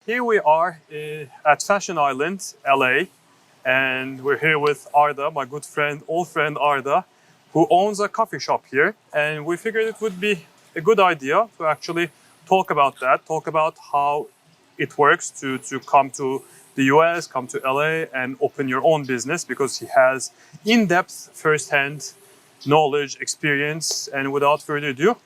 here we are at Fashion Island, LA, and we're here with Arda, my good friend, old friend Arda, who owns a coffee shop here. And we figured it would be a good idea to actually talk about that, talk about how it works to come to the US, come to LA, and open your own business, because he has in-depth, first-hand knowledge, experience. And without further ado,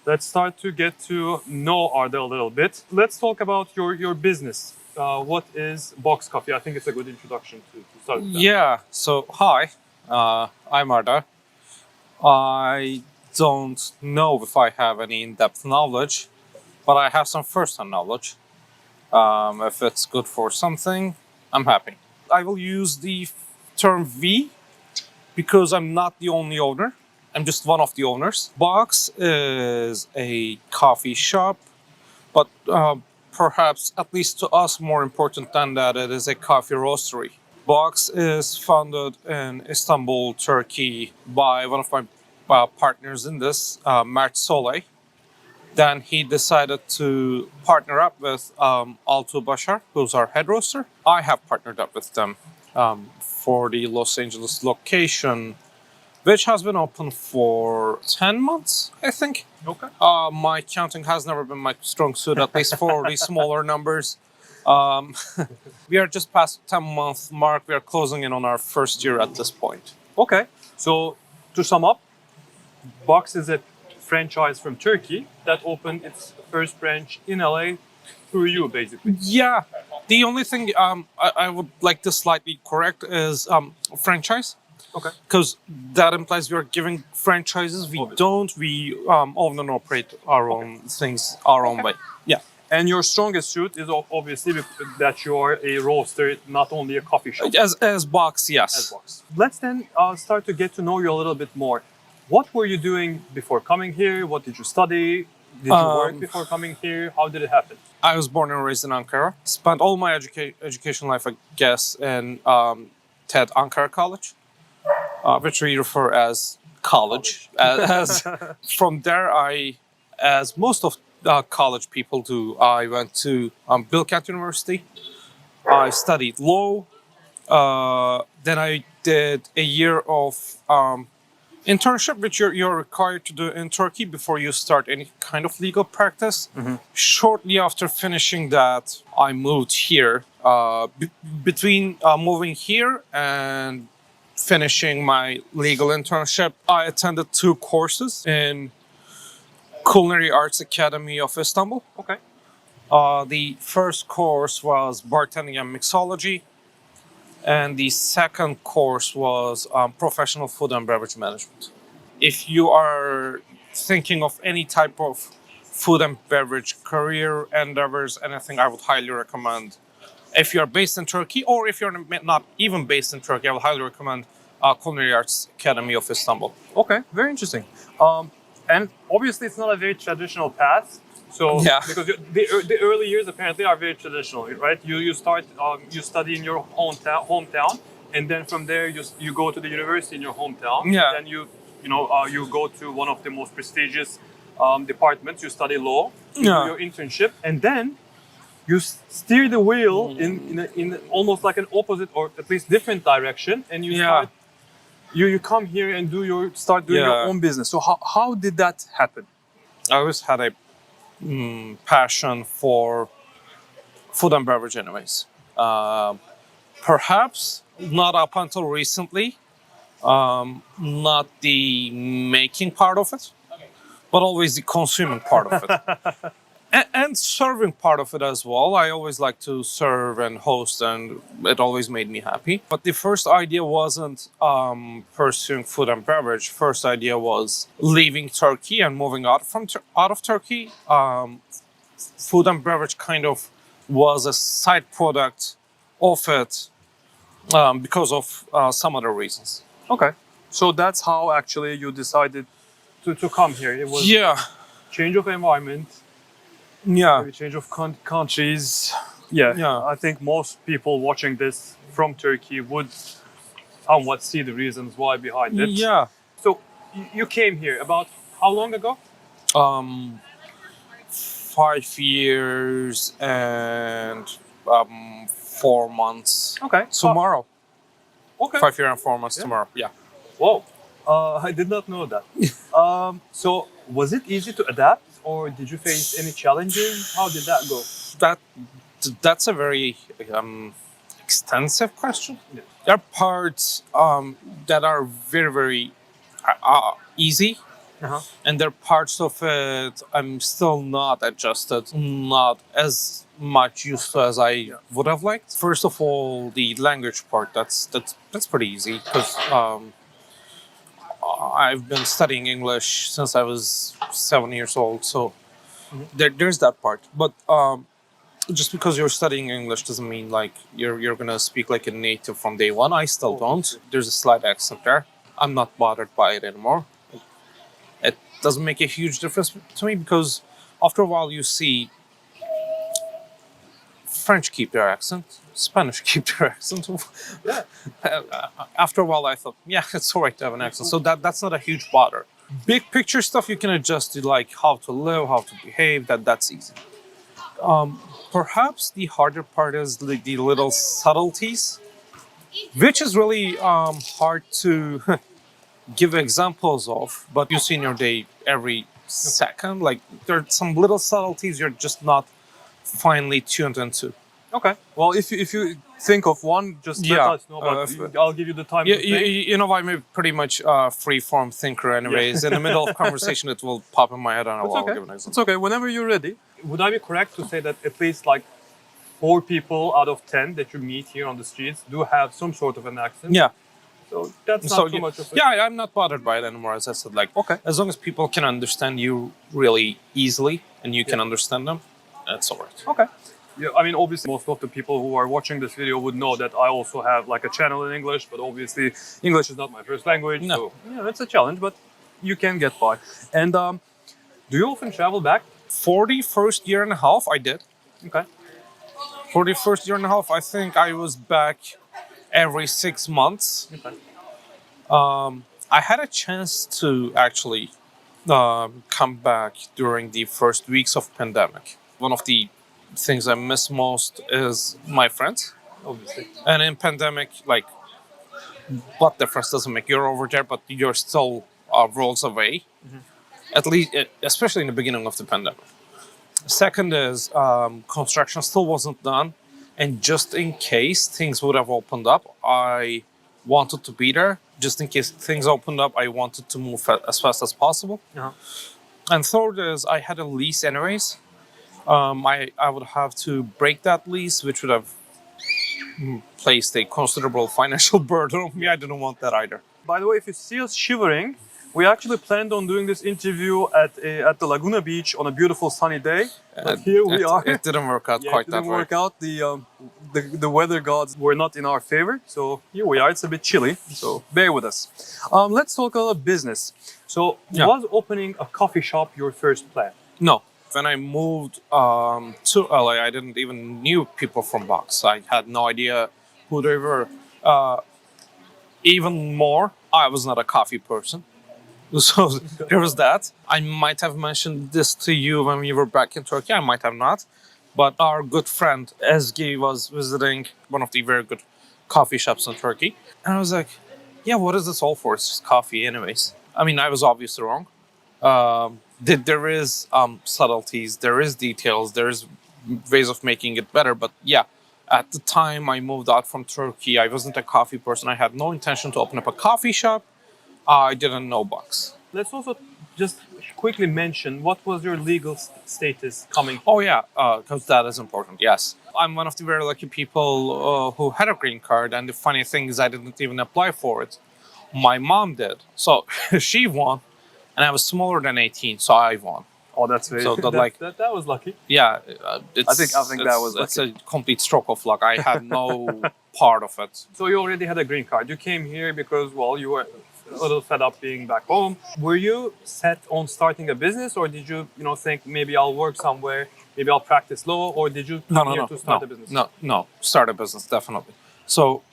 let's start to get to know Arda a little bit. Let's talk about your business. What is Boxx Coffee? I think it's a good introduction to start with that. Yeah, so hi, I'm Arda. I don't know if I have any in-depth knowledge, but I have some first-hand knowledge. If it's good for something, I'm happy. I will use the term we because I'm not the only owner. I'm just one of the owners. Boxx is a coffee shop, but perhaps, at least to us, more important than that, it is a coffee roastery. Boxx is founded in Istanbul, Turkey, by one of my partners in this, Mert Soley. Then he decided to partner up with Altu Bashar, who's our head roaster. I have partnered up with them for the Los Angeles location, which has been open for 10 months, I think. Okay. My counting has never been my strong suit, at least for the smaller numbers. We are just past the 10-month mark. We are closing in on our first year at this point. Okay. So to sum up, Boxx is a franchise from Turkey that opened its first branch in LA through you, basically. Yeah. The only thing I would like to slightly correct is franchise. Okay. Because that implies we are giving franchises. We don't. We own and operate our own things our own way. Yeah. And your strongest suit is obviously that you are a roaster, not only a coffee shop. As Boxx, yes. As Boxx. Let's then start to get to know you a little bit more. What were you doing before coming here? What did you study? Did you work before coming here? How did it happen? I was born and raised in Ankara. Spent all my education life, I guess, in TED Ankara College. Which we refer as college. As from there, as most of college people do, I went to Bilkent University. I studied law. Then I did a year of internship, which you're required to do in Turkey before you start any kind of legal practice. Mm-hmm. Shortly after finishing that, I moved here. Between moving here and finishing my legal internship, I attended 2 courses in Culinary Arts Academy of Istanbul. Okay. The first course was bartending and mixology, and the second course was professional food and beverage management. If you are thinking of any type of food and beverage career endeavors, anything, I would highly recommend. If you're based in Turkey, or if you're not even based in Turkey, I would highly recommend Culinary Arts Academy of Istanbul. Okay, very interesting. And obviously, it's not a very traditional path. So, yeah. Because the early years apparently are very traditional, right? You start, you study in your hometown, and then from there you go to the university in your hometown. Yeah. Then you go to one of the most prestigious departments. You study law, you do your internship, and then you steer the wheel in almost like an opposite, or at least different direction, and you start. You come here and start doing your own business. So how did that happen? I always had a passion for food and beverage anyways. Perhaps not up until recently, not the making part of it, but always the consuming part of it. And serving part of it as well. I always like to serve and host, and it always made me happy. But the first idea wasn't pursuing food and beverage. First idea was leaving Turkey and moving out of Turkey. Food and beverage kind of was a side product of it because of some other reasons. Okay. So that's how actually you decided to come here. It was change of environment. Yeah. Change of countries. Yeah. I think most people watching this from Turkey would somewhat see the reasons why behind it. Yeah. So you came here about how long ago? 5 years and 4 months Okay. tomorrow. Okay. 5 years and 4 months tomorrow. Yeah. Whoa. I did not know that. So was it easy to adapt, or did you face any challenges? How did that go? That's a very extensive question. Yeah. There are parts that are very, very easy, Uh-huh. and there are parts of it I'm still not adjusted, not as much used to as I would have liked. First of all, the language part, that's pretty easy because I've been studying English since I was 7 years old, so there's that part. But just because you're studying English doesn't mean like you're gonna speak like a native from day one. I still don't. There's a slight accent there. I'm not bothered by it anymore. It doesn't make a huge difference to me because after a while you see French keep their accent, Spanish keep their accent. Yeah. After a while I thought, yeah, it's alright to have an accent. So that's not a huge bother. Big picture stuff you can adjust to, like how to live, how to behave, that's easy. Perhaps the harder part is the little subtleties, which is really hard to give examples of, but you see in your day every second. Like there are some little subtleties you're just not finely tuned into. Okay. Well, if you think of one, just let us know. But I'll give you the time to think. You know, I'm a pretty much free-form thinker anyways. In the middle of conversation, it will pop in my head and I'll give an example. It's okay. Whenever you're ready. Would I be correct to say that at least like 4 people out of 10 that you meet here on the streets do have some sort of an accent? Yeah. So that's not too much of a... Yeah, I'm not bothered by it anymore. As I said, like, okay, as long as people can understand you really easily and you can understand them, that's all right. Okay. Yeah, I mean, obviously, most of the people who are watching this video would know that I also have like a channel in English, but obviously English is not my first language. No. So, yeah, it's a challenge, but you can get by. And do you often travel back? For the first year and a half, I did. Okay. For the first year and a half, I think I was back every 6 months. Okay. I had a chance to actually come back during the first weeks of pandemic. One of the things I miss most is my friends. Obviously. And in pandemic, like, what difference does it make? You're over there, but you're still worlds away. Mm-hmm. At least, especially in the beginning of the pandemic. Second is construction still wasn't done. And just in case things would have opened up, I wanted to be there. Just in case things opened up, I wanted to move as fast as possible. Uh-huh. And third is I had a lease anyways. I would have to break that lease, which would have placed a considerable financial burden on me. I didn't want that either. By the way, if you see us shivering, we actually planned on doing this interview at the Laguna Beach on a beautiful sunny day. But here we are. It didn't work out quite that way. It didn't work out. The weather gods were not in our favor. So here we are. It's a bit chilly. So bear with us. Let's talk about business. So was opening a coffee shop your first plan? No. When I moved to LA, I didn't even knew people from Boxx. I had no idea who they were. Even more, I was not a coffee person. So there was that. I might have mentioned this to you when we were back in Turkey. I might have not. But our good friend Ezgi was visiting one of the very good coffee shops in Turkey. And I was like, yeah, what is this all for? It's just coffee anyways. I mean, I was obviously wrong. There is subtleties, there is details, there is ways of making it better. But yeah, at the time I moved out from Turkey, I wasn't a coffee person. I had no intention to open up a coffee shop. I didn't know Boxx. Let's also just quickly mention what was your legal status coming. Oh yeah, because that is important. Yes, I'm one of the very lucky people who had a green card, and the funny thing is I didn't even apply for it. My mom did, so she won, and I was smaller than 18, so I won. Oh, that's very. So that was lucky. Yeah, I think that was lucky. It's a complete stroke of luck. I had no part of it. So you already had a green card. You came here because, well, you were a little fed up being back home. Were you set on starting a business, or did you, think maybe I'll work somewhere, maybe I'll practice law, or did you come here to start a business? No, start a business, definitely. So,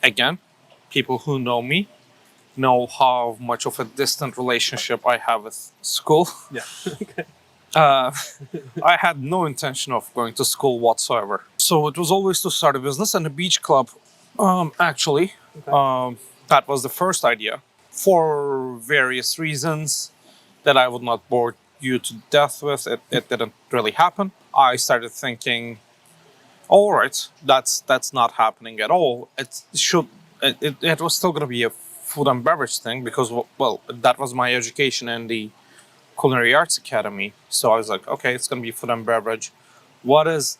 again, people who know me know how much of a distant relationship I have with school. Yeah. Okay. Uh, I had no intention of going to school whatsoever. So it was always to start a business and a beach club. Actually, that was the first idea. For various reasons that I would not bore you to death with, it didn't really happen. I started thinking, all right, that's not happening at all. It was still going to be a food and beverage thing because, well, that was my education in the Culinary Arts Academy. So I was like, okay, it's going to be food and beverage. What is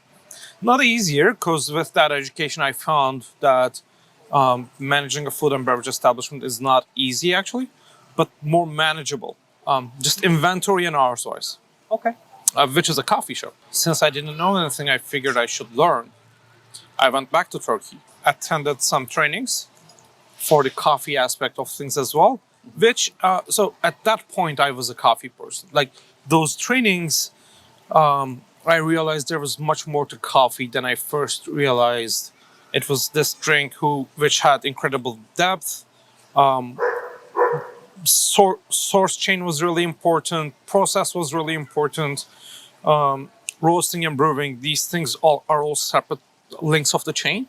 not easier, because with that education, I found that managing a food and beverage establishment is not easy, actually, but more manageable. Just inventory and hours wise, Okay. which is a coffee shop. Since I didn't know anything, I figured I should learn. I went back to Turkey, attended some trainings for the coffee aspect of things as well. Which, so at that point, I was a coffee person. Like those trainings, I realized there was much more to coffee than I first realized. It was this drink which had incredible depth. Source chain was really important. Process was really important. Roasting and brewing, these things are all separate links of the chain.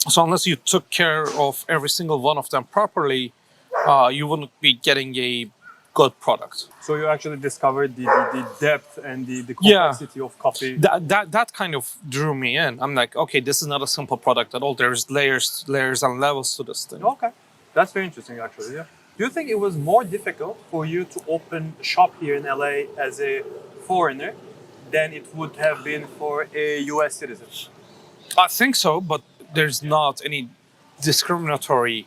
So unless you took care of every single one of them properly, you wouldn't be getting a good product. So you actually discovered the depth and the Yeah. complexity of coffee. That kind of drew me in. I'm like, okay, this is not a simple product at all. There's layers and levels to this thing. Okay, that's very interesting, actually. Yeah. Do you think it was more difficult for you to open a shop here in LA as a foreigner than it would have been for a U.S. citizen? I think so, but there's not any discriminatory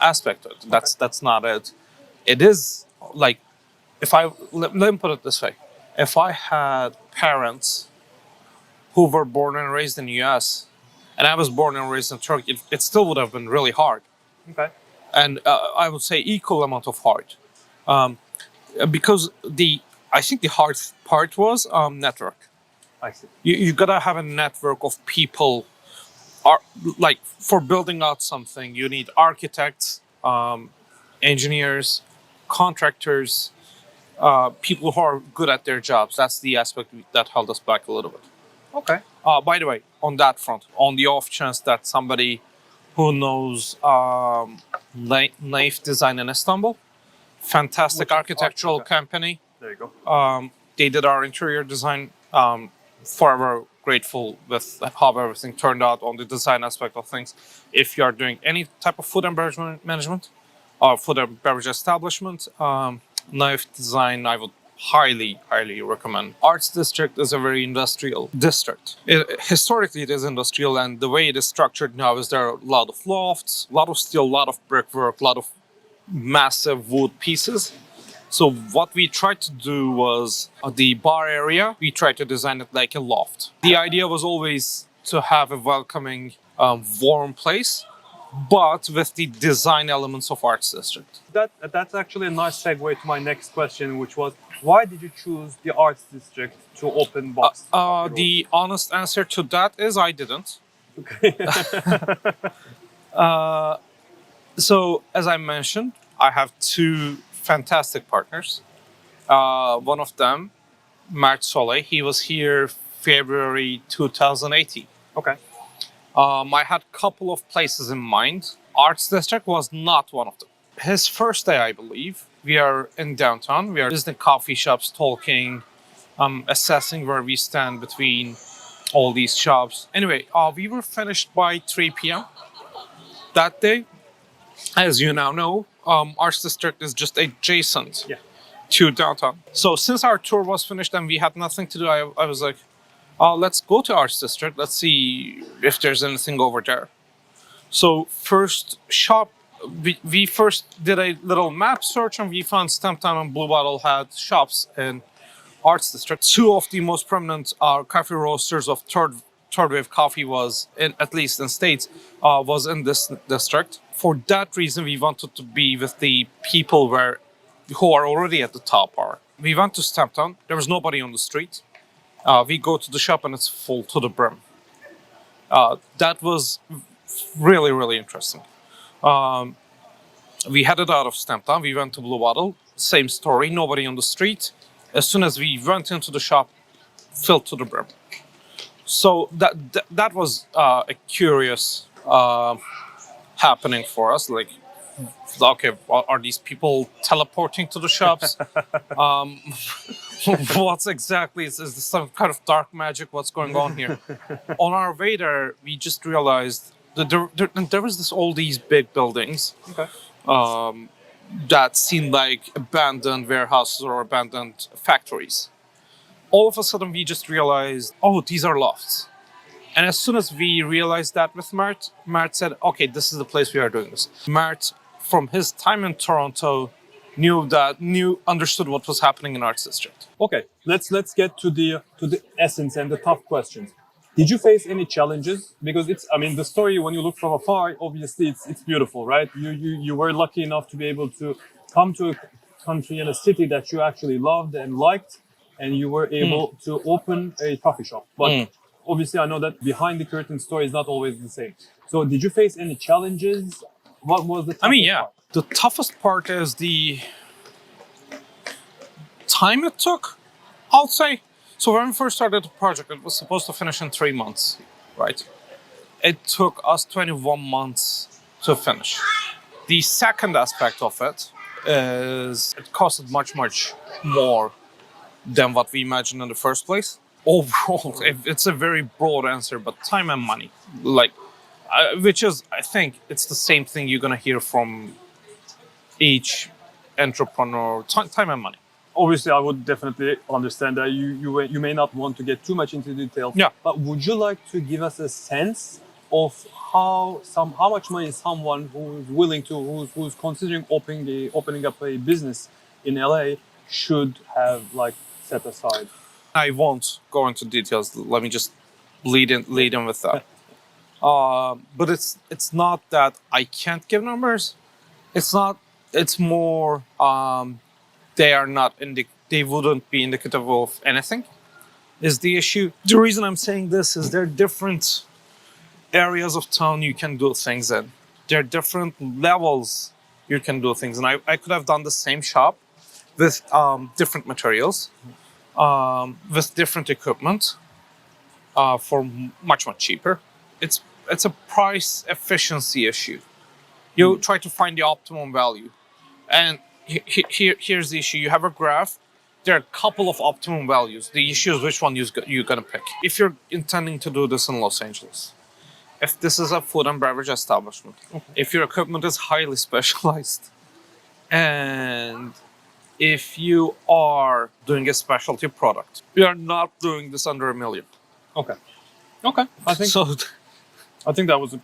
aspect to it. That's not it. It is like, if let me put it this way: if I had parents who were born and raised in the U.S. and I was born and raised in Turkey, it still would have been really hard, Okay. and I would say equal amount of hard, because I think the hard part was network. I see. You gotta have a network of people. Like for building out something, you need architects, engineers, contractors, people who are good at their jobs. That's the aspect that held us back a little bit. Okay. By the way, on that front, on the off chance that somebody who knows knife design in Istanbul, fantastic architectural okay. company. There you go. They did our interior design. Forever grateful with how everything turned out on the design aspect of things. If you are doing any type of food and beverage management or food and beverage establishment, knife design, I would highly recommend. Arts District is a very industrial district. Historically, it is industrial, and the way it is structured now is there are a lot of lofts, a lot of steel, a lot of brickwork, a lot of massive wood pieces. So what we tried to do was the bar area, we tried to design it like a loft. The idea was always to have a welcoming, warm place, but with the design elements of Arts District. That's actually a nice segue to my next question, which was, why did you choose the Arts District to open Boxx? The honest answer to that is I didn't. Okay. So as I mentioned, I have two fantastic partners. One of them, Mark Soleil, he was here February 2018. Okay. I had a couple of places in mind. Arts District was not one of them. His first day, I believe, we are in downtown. We are visiting coffee shops, talking, assessing where we stand between all these shops. Anyway, we were finished by 3 p.m. that day. As you now know, Arts District is just adjacent to downtown. So since our tour was finished and we had nothing to do, I was like, let's go to Arts District. Let's see if there's anything over there. So first shop, we first did a little map search and we found Stamptown and Blue Bottle had shops in Arts District. Two of the most prominent coffee roasters of third wave coffee was, at least in States, was in this district. For that reason, we wanted to be with the people who are already at the top bar. We went to Stamptown. There was nobody on the street. We go to the shop and it's full to the brim. That was really interesting. We headed out of Stamptown. We went to Blue Bottle. same story. Nobody on the street. As soon as we went into the shop, filled to the brim. So that was a curious happening for us. Like, okay, are these people teleporting to the shops? What's exactly is this some kind of dark magic? What's going on here? On our way there, we just realized that there was all these big buildings that seemed like abandoned warehouses or abandoned factories. All of a sudden, we just realized, oh, these are lofts. And as soon as we realized that with Mart said, okay, this is the place we are doing this. Mart, from his time in Toronto, understood what was happening in Arts District. Okay, let's get to the essence and the tough questions. Did you face any challenges? Because the story, when you look from afar, obviously it's beautiful, right? You were lucky enough to be able to come to a country and a city that you actually loved and liked, and you were able to open a coffee shop. But obviously, I know that behind the curtain story is not always the same. So, did you face any challenges? What was the toughest part? The toughest part is the time it took, I'll say. So when we first started the project, it was supposed to finish in 3 months, right? It took us 21 months to finish. The second aspect of it is it costed much, much more than what we imagined in the first place. Overall, it's a very broad answer, but time and money. Which is, I think, it's the same thing you're going to hear from each entrepreneur, time and money. Obviously, I would definitely understand that you may not want to get too much into detail. Yeah. But would you like to give us a sense of how much money someone who's willing to, who's considering opening up a business in LA should have set aside? I won't go into details. Let me just lead in with that. But it's not that I can't give numbers. It's more they wouldn't be indicative of anything is the issue. The reason I'm saying this is there are different areas of town you can do things in. There are different levels you can do things. And I could have done the same shop with different materials, with different equipment for much, much cheaper. It's a price efficiency issue. You try to find the optimum value. And here's the issue. You have a graph. There are a couple of optimum values. The issue is which one you're going to pick. If you're intending to do this in Los Angeles, if this is a food and beverage establishment, if your equipment is highly specialized, and if you are doing a specialty product, you are not doing this under $1 million. Okay. I think that was a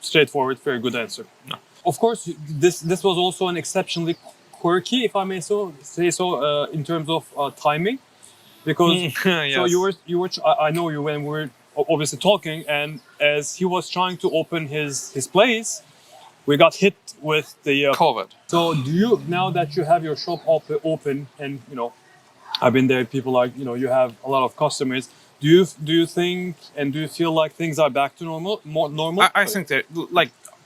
straightforward, very good answer. No. Of course, this was also an exceptionally quirky, if I may say so, in terms of timing, because yes. So you were I know you when we were obviously talking, and as he was trying to open his place, we got hit with the COVID. So do you, now that you have your shop open, and I've been there, people are, you have a lot of customers. Do you think and do you feel like things are back to normal? More normal? I think that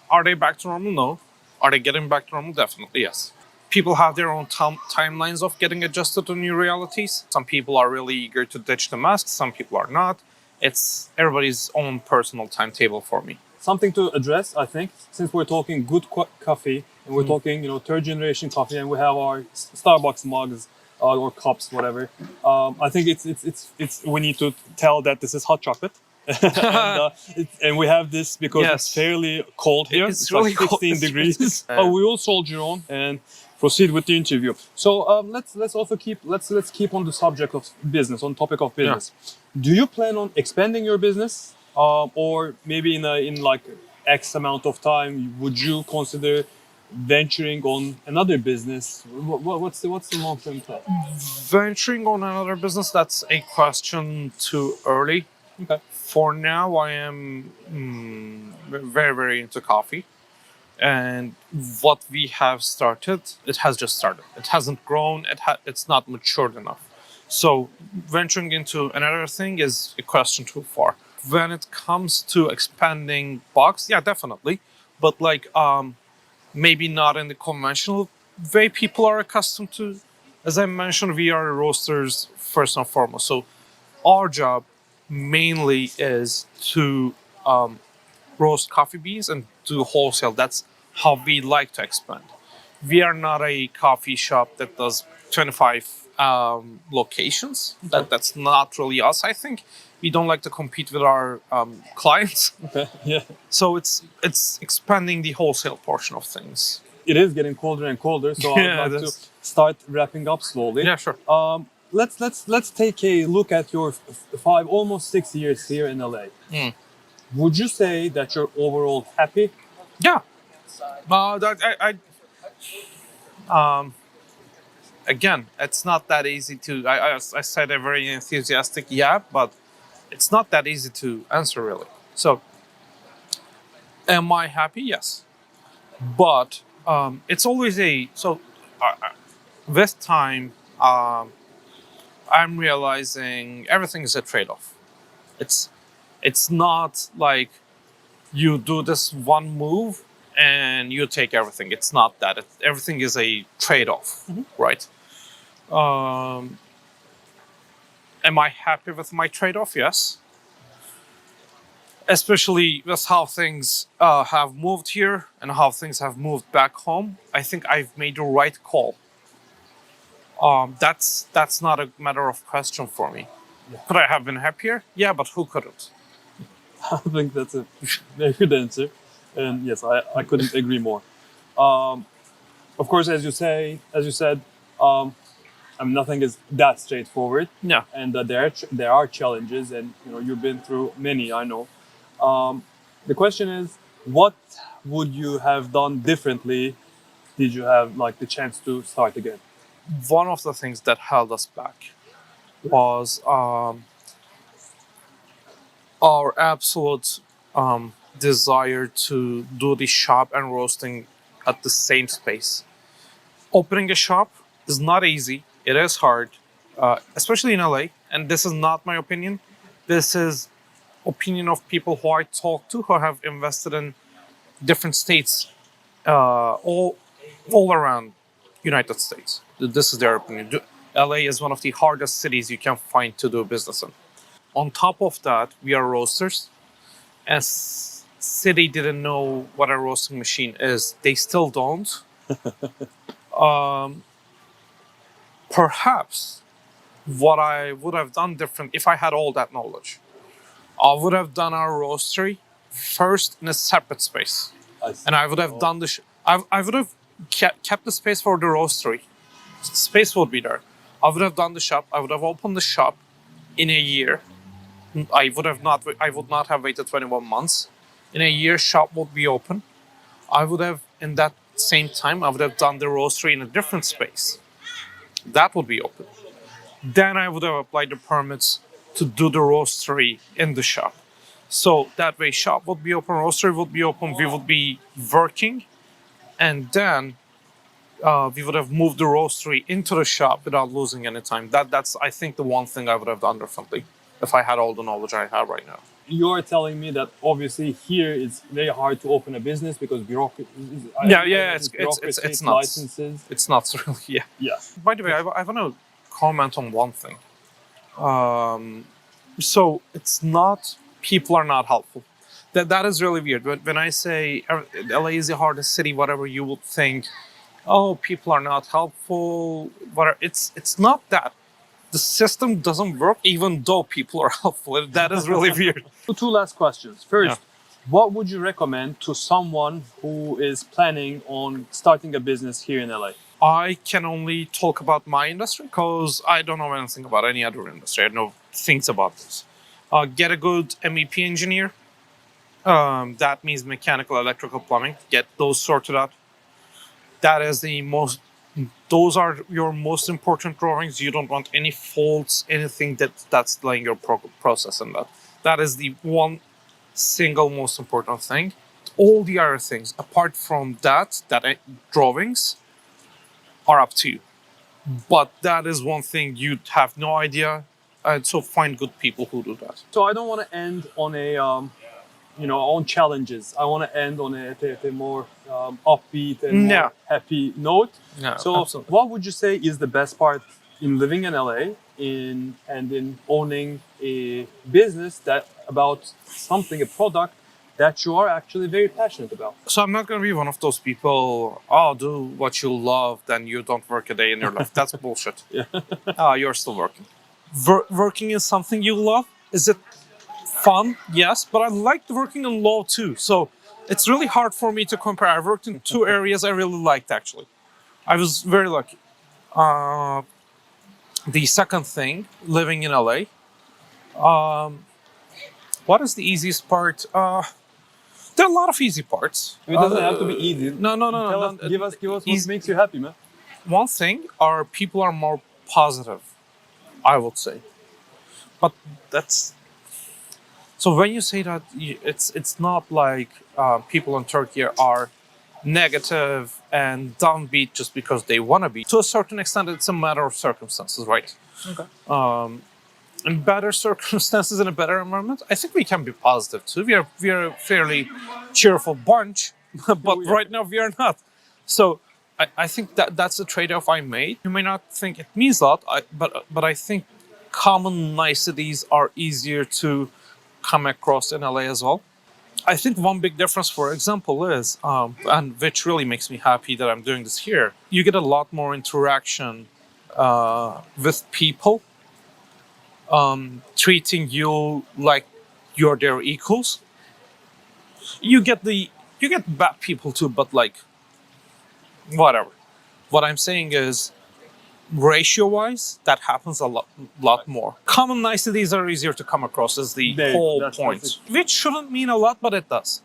are they back to normal? No. Are they getting back to normal? Definitely yes. People have their own timelines of getting adjusted to new realities. Some people are really eager to ditch the masks. Some people are not. It's everybody's own personal timetable for me. Something to address, I think, since we're talking good coffee and we're talking, third generation coffee, and we have our Starbucks mugs or cups, whatever. I think it's we need to tell that this is hot chocolate. and we have this because it's fairly cold here. It's really 16 cold. degrees. But we will soldier on and proceed with the interview. So let's also keep on the subject of business, on topic of business. Yeah. Do you plan on expanding your business, or maybe in like X amount of time, would you consider venturing on another business? What's the long-term plan? Venturing on another business, that's a question too early. Okay. For now, I am very, very into coffee. And what we have started, it has just started. It hasn't grown. It's not matured enough. So venturing into another thing is a question too far. When it comes to expanding Boxx, yeah, definitely. But maybe not in the conventional way people are accustomed to. As I mentioned, we are roasters first and foremost. So our job mainly is to roast coffee beans and do wholesale. That's how we like to expand. We are not a coffee shop that does 25 locations. That's not really us, I think. We don't like to compete with our clients. Okay. Yeah. So it's expanding the wholesale portion of things. It is getting colder and colder, so Yeah, I'd like to that's- start wrapping up slowly. Yeah, sure. Let's take a look at your 5, almost 6 years here in LA. Would you say that you're overall happy? Yeah. Again, it's not that easy to. I said a very enthusiastic yeah, but it's not that easy to answer really. So, am I happy? Yes, but it's always a so. With time, I'm realizing everything is a trade-off. It's not like you do this one move and you take everything. It's not that. Everything is a trade-off, right? Am I happy with my trade-off? Yes. Especially with how things have moved here and how things have moved back home. I think I've made the right call. That's not a matter of question for me. Yeah. Could I have been happier? Yeah, but who couldn't? I think that's a very good answer. And yes, I couldn't agree more. Of course, as you said, nothing is that straightforward. Yeah. And there are challenges, and you've been through many. I know. The question is, what would you have done differently? Did you have like the chance to start again? One of the things that held us back was our absolute desire to do the shop and roasting at the same space. Opening a shop is not easy. It is hard, especially in LA. And this is not my opinion. This is opinion of people who I talk to who have invested in different states, all around United States. This is their opinion. LA is one of the hardest cities you can find to do business in. On top of that, we are roasters. As city didn't know what a roasting machine is, they still don't. Perhaps what I would have done different if I had all that knowledge, I would have done our roastery first in a separate space, and I would have done the. I would have kept the space for the roastery. Space would be there. I would have done the shop. I would have opened the shop in a year. I would not have waited 21 months. In a year, shop would be open. I would have, in that same time, I would have done the roastery in a different space. That would be open. Then I would have applied the permits to do the roastery in the shop. So that way, shop would be open, roastery would be open, we would be working, and then we would have moved the roastery into the shop without losing any time. That's, I think, the one thing I would have done differently if I had all the knowledge I have right now. You're telling me that obviously here it's very hard to open a business because bureaucracy. It's not. Licenses. It's not really. Yeah. Yeah. By the way, I want to comment on one thing. So it's not. People are not helpful. That is really weird. When I say LA is the hardest city, whatever you would think, oh, people are not helpful. Whatever. It's not that. The system doesn't work even though people are helpful. That is really weird. Two last questions. First, what would you recommend to someone who is planning on starting a business here in LA? I can only talk about my industry because I don't know anything about any other industry. I know things about this. Get a good MEP engineer. That means mechanical, electrical, plumbing. Get those sorted out. That is the most. Those are your most important drawings. You don't want any faults, anything that's delaying your process in that. That is the one single most important thing. All the other things, apart from that drawings, are up to you. But that is one thing you have no idea. So find good people who do that. So I don't want to end on a own challenges. I want to end on a more upbeat and more happy note. Yeah, so, absolutely. what would you say is the best part in living in LA, in owning a business about something, a product that you are actually very passionate about? So I'm not going to be one of those people, oh, do what you love, then you don't work a day in your life. That's bullshit. Yeah. You're still working. Working in something you love, is it fun? Yes, but I liked working in law too. So it's really hard for me to compare. I worked in two areas I really liked, actually. I was very lucky. The second thing, living in LA. What is the easiest part? There are a lot of easy parts. It doesn't have to be easy. No. Give us what makes you happy, man. One thing are people are more positive, I would say. But that's so when you say that, it's not like people in Turkey are negative and downbeat just because they want to be. To a certain extent, it's a matter of circumstances, right? Okay. In better circumstances, in a better environment, I think we can be positive too. We are a fairly cheerful bunch, but right now we are not. So I think that's a trade-off I made. You may not think it means a lot, but I think common niceties are easier to come across in LA as well. I think one big difference, for example, is, and which really makes me happy that I'm doing this here, you get a lot more interaction with people. Treating you like you're their equals. You get bad people too, but like whatever. What I'm saying is, ratio-wise, that happens a lot more. Common niceties are easier to come across, is the whole point. Which shouldn't mean a lot, but it does.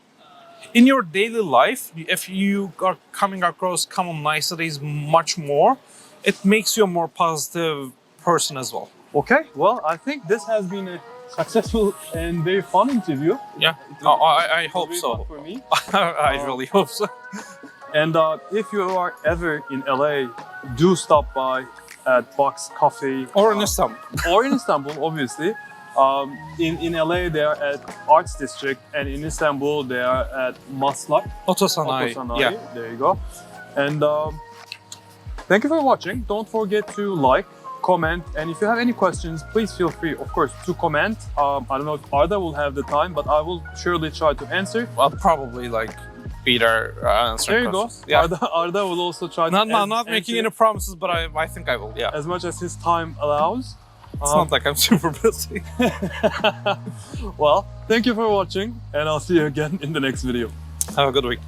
In your daily life, if you are coming across common niceties much more, it makes you a more positive person as well. Okay, well, I think this has been a successful and very fun interview. Yeah, I hope so. For me. I really hope so. And if you are ever in LA, do stop by at Boxx Coffee. Or in Istanbul. Or in Istanbul, obviously. In LA, they are at Arts District, and in Istanbul, they are at Maslak. Otosanayi. Yeah. There you go. And thank you for watching. Don't forget to like, comment, and if you have any questions, please feel free, of course, to comment. I don't know if Arda will have the time, but I will surely try to answer. I'll probably be there answering There you questions. go. Yeah. Arda will also try to not making any promises, but I think I will, yeah. As much as his time allows. It's not like I'm super busy. Well, thank you for watching, and I'll see you again in the next video. Have a good week.